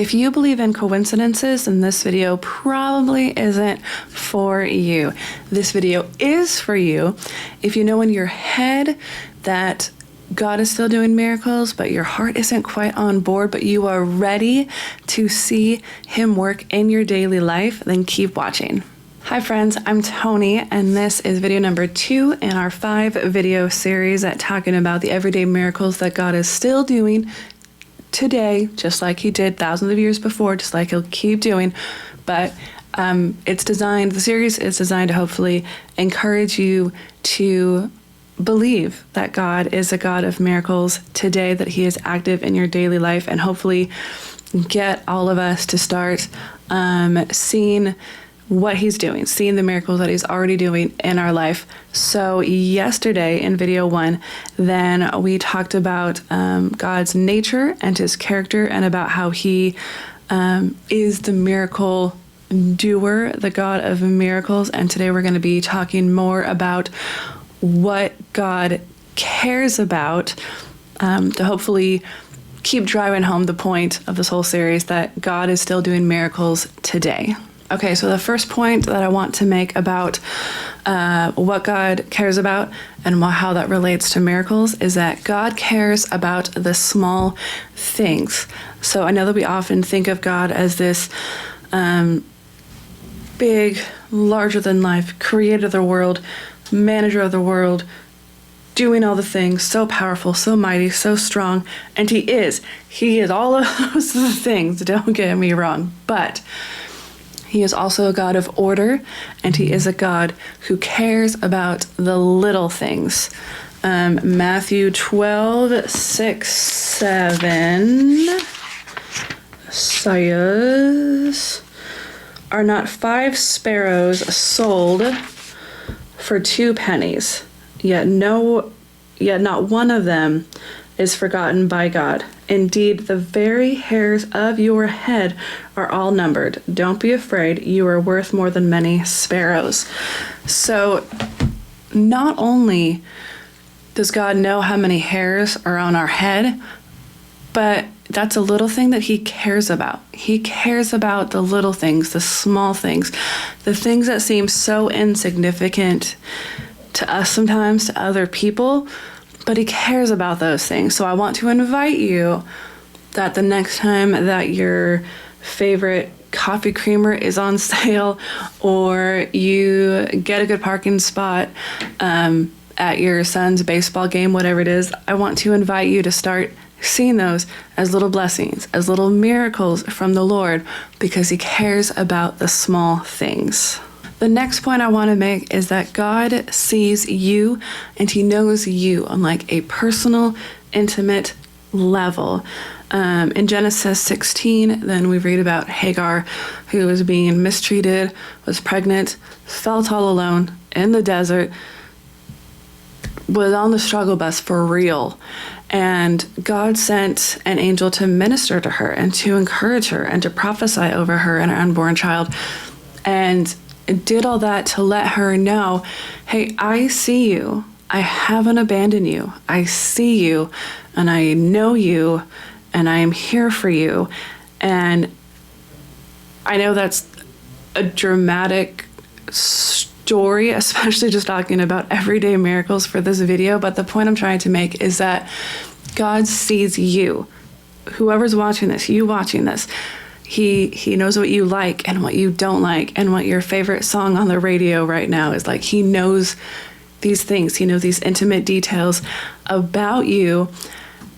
If you believe in coincidences, then this video probably isn't for you. This video is for you if you know in your head that God is still doing miracles, but your heart isn't quite on board, but you are ready to see Him work in your daily life, then keep watching. Hi friends, I'm Toni, and this is video number 2 in our 5-video series talking about the everyday miracles that God is still doing today, just like He did thousands of years before, just like He'll keep doing. But the series is designed to hopefully encourage you to believe that God is a God of miracles today, that He is active in your daily life, and hopefully get all of us to start seeing what He's doing, seeing the miracles that He's already doing in our life. So yesterday in video 1, then we talked about God's nature and His character, and about how He is the miracle doer, the God of miracles. And today we're going to be talking more about what God cares about, to hopefully keep driving home the point of this whole series, that God is still doing miracles today. Okay, so the first point that I want to make about what God cares about and how that relates to miracles is that God cares about the small things. So I know that we often think of God as this big, larger-than-life creator of the world, manager of the world, doing all the things, so powerful, so mighty, so strong, and He is all of those things, don't get me wrong, but He is also a God of order, and He is a God who cares about the little things. Matthew 12:6-7 says, "Are not 5 sparrows sold for 2 pennies? Yet not one of them is forgotten by God. Indeed, the very hairs of your head are all numbered. Don't be afraid, you are worth more than many sparrows." So not only does God know how many hairs are on our head, but that's a little thing that He cares about. He cares about the little things, the small things, the things that seem so insignificant to us sometimes, to other people, but He cares about those things. So I want to invite you that the next time that your favorite coffee creamer is on sale, or you get a good parking spot at your son's baseball game, whatever it is, I want to invite you to start seeing those as little blessings, as little miracles from the Lord, because He cares about the small things. The next point I want to make is that God sees you, and He knows you on like a personal, intimate level. In Genesis 16, then we read about Hagar, who was being mistreated, was pregnant, felt all alone in the desert, was on the struggle bus for real. And God sent an angel to minister to her and to encourage her and to prophesy over her and her unborn child, and did all that to let her know, hey, I see you. I haven't abandoned you. I see you, and I know you, and I am here for you. And I know that's a dramatic story, especially just talking about everyday miracles for this video, but the point I'm trying to make is that God sees you. Whoever's watching this, you watching this, He knows what you like and what you don't like, and what your favorite song on the radio right now is like. He knows these things. He knows these intimate details about you,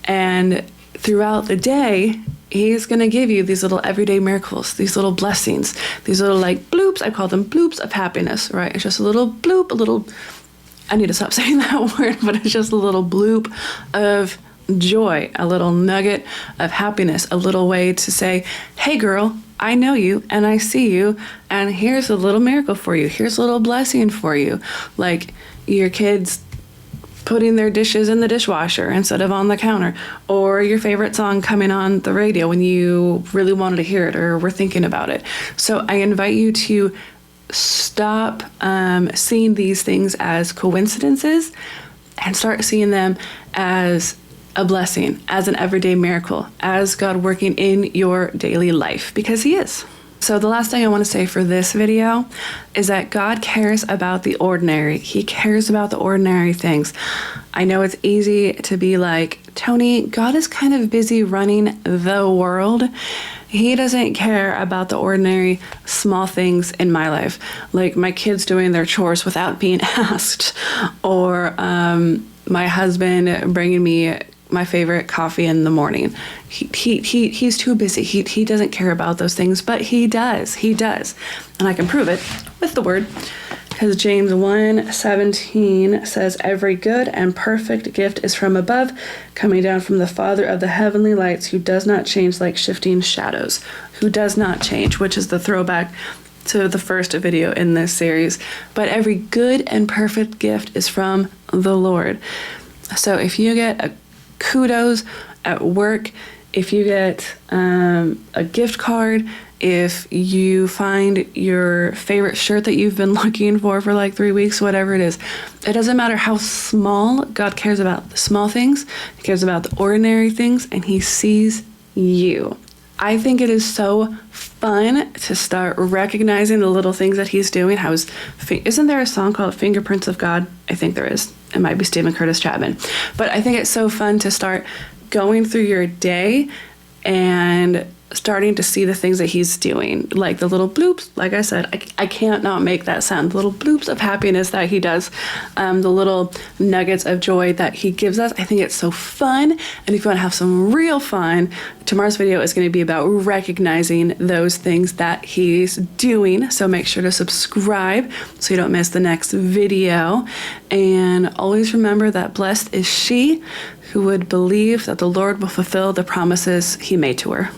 and throughout the day, He's going to give you these little everyday miracles, these little blessings, these little like bloops. I call them bloops of happiness, right? It's just a little bloop, I need to stop saying that word, but it's just a little bloop of joy, a little nugget of happiness, a little way to say, hey girl, I know you and I see you, and here's a little miracle for you. Here's a little blessing for you. Like your kids putting their dishes in the dishwasher instead of on the counter, or your favorite song coming on the radio when you really wanted to hear it or were thinking about it. So I invite you to stop seeing these things as coincidences and start seeing them as a blessing, as an everyday miracle, as God working in your daily life, because he is. So the last thing I want to say for this video is that God cares about the ordinary. He cares about the ordinary things. I know it's easy to be like, Toni, God is kind of busy running the world. He doesn't care about the ordinary small things in my life, like my kids doing their chores without being asked, or my husband bringing me my favorite coffee in the morning. He's too busy. He doesn't care about those things, but he does. And I can prove it with the word, because James 1:17 says, every good and perfect gift is from above, coming down from the Father of the heavenly lights, who does not change like shifting shadows, who does not change, which is the throwback to the first video in this series. But every good and perfect gift is from the Lord. So if you get a kudos at work, if you get a gift card, if you find your favorite shirt that you've been looking for like 3 weeks, whatever it is, it doesn't matter how small. God cares about the small things. He cares about the ordinary things, and he sees you. I think it is so fun to start recognizing the little things that he's doing. Isn't there a song called Fingerprints of God? I think there is. It might be Stephen Curtis Chapman. But I think it's so fun to start going through your day and starting to see the things that he's doing, like the little bloops. Like I said, I can't not make that sound. The little bloops of happiness that he does, the little nuggets of joy that he gives us. I think it's so fun. And if you want to have some real fun, tomorrow's video is going to be about recognizing those things that he's doing. So make sure to subscribe so you don't miss the next video. And always remember that blessed is she who would believe that the Lord will fulfill the promises he made to her.